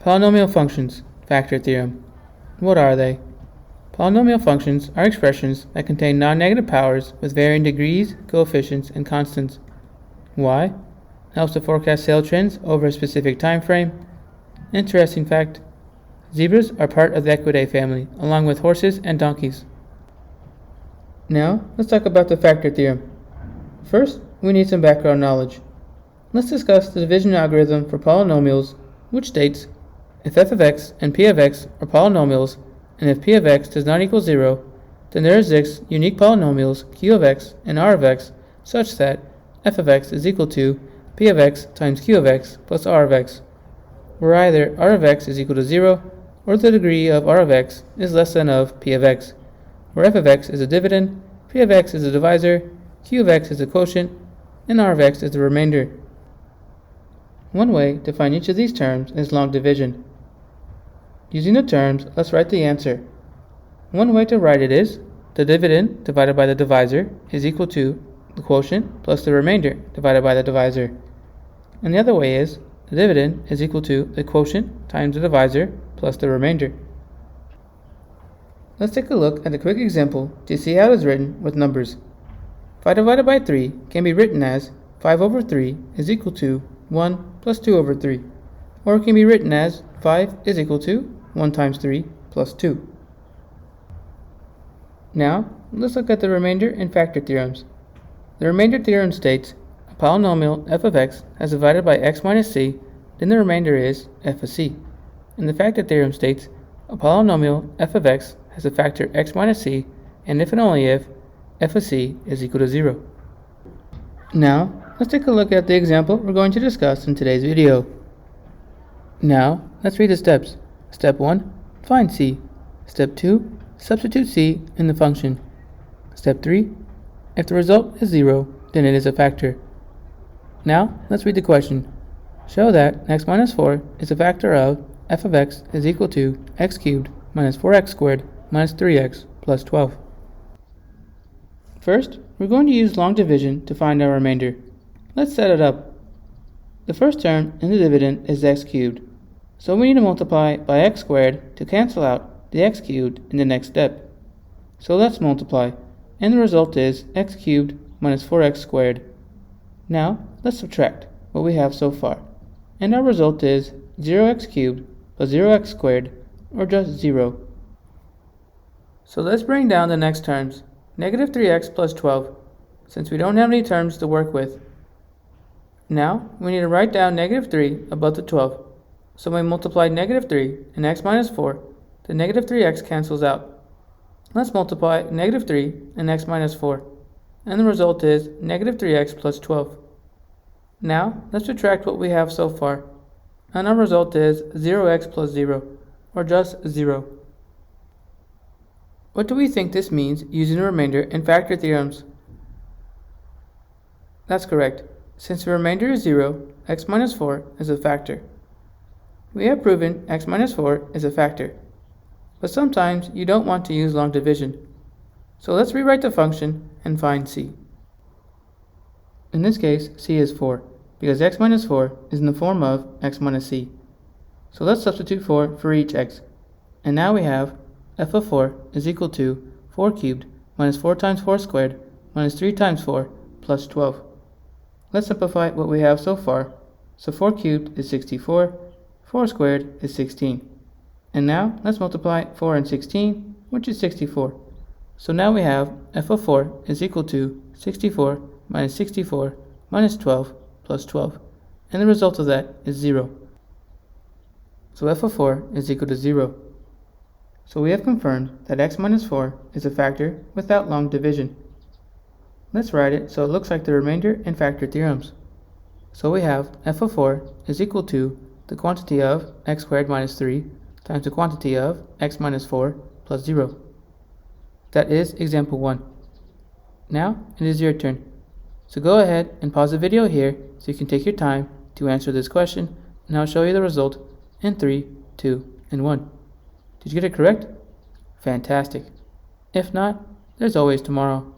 Polynomial functions, factor theorem. What are they? Polynomial functions are expressions that contain non-negative powers with varying degrees, coefficients, and constants. Why? Helps to forecast sale trends over a specific time frame. Interesting fact: zebras are part of the Equidae family, along with horses and donkeys. Now, let's talk about the factor theorem. First, we need some background knowledge. Let's discuss the division algorithm for polynomials, which states if f of x and p of x are polynomials, and if p of x does not equal 0, then there exist unique polynomials q of x and r of x such that f of x is equal to p of x times q of x plus r of x, where either r of x is equal to 0 or the degree of r of x is less than of p of x, where f of x is a dividend, p of x is a divisor, q of x is a quotient, and r of x is the remainder. One way to find each of these terms is long division. Using the terms, let's write the answer. One way to write it is the dividend divided by the divisor is equal to the quotient plus the remainder divided by the divisor. And the other way is the dividend is equal to the quotient times the divisor plus the remainder. Let's take a look at a quick example to see how it is written with numbers. 5 divided by 3 can be written as 5 over 3 is equal to 1 plus 2 over 3, or it can be written as 5 is equal to 1 times 3 plus 2. Now, let's look at the remainder and factor theorems. The remainder theorem states a polynomial f of x has divided by x minus c, then the remainder is f of c. And the factor theorem states a polynomial f of x has a factor x minus c, and if and only if f of c is equal to 0. Now, let's take a look at the example we're going to discuss in today's video. Now, let's read the steps. Step 1, find c. Step 2, substitute c in the function. Step 3, if the result is 0, then it is a factor. Now, let's read the question. Show that x minus 4 is a factor of f of x is equal to x cubed minus 4x squared minus 3x plus 12. First, we're going to use long division to find our remainder. Let's set it up. The first term in the dividend is x cubed, so we need to multiply by x squared to cancel out the x cubed in the next step. So let's multiply, and the result is x cubed minus 4x squared. Now, let's subtract what we have so far, and our result is 0x cubed plus 0x squared, or just 0. So let's bring down the next terms, negative 3x plus 12, since we don't have any terms to work with. Now, we need to write down negative 3 above the 12. So when we multiply negative 3 and x minus 4, the negative 3x cancels out. Let's multiply negative 3 and x minus 4, and the result is negative 3x plus 12. Now, let's subtract what we have so far, and our result is 0x plus 0, or just 0. What do we think this means using the remainder and factor theorems? That's correct. Since the remainder is 0, x minus 4 is a factor. We have proven x minus 4 is a factor, but sometimes you don't want to use long division. So let's rewrite the function and find c. In this case, c is 4, because x minus 4 is in the form of x minus c. So let's substitute 4 for each x, and now we have f of 4 is equal to 4 cubed minus 4 times 4 squared minus 3 times 4 plus 12. Let's simplify what we have so far. So 4 cubed is 64, 4 squared is 16. And now let's multiply 4 and 16, which is 64. So now we have f of 4 is equal to 64 minus 64 minus 12 plus 12. And the result of that is 0. So f of 4 is equal to 0. So we have confirmed that x minus 4 is a factor without long division. Let's write it so it looks like the remainder and factor theorems. So we have f of 4 is equal to the quantity of x squared minus 3 times the quantity of x minus 4 plus 0. That is example 1. Now it is your turn. So go ahead and pause the video here so you can take your time to answer this question, and I'll show you the result in 3, 2, and 1. Did you get it correct? Fantastic. If not, there's always tomorrow.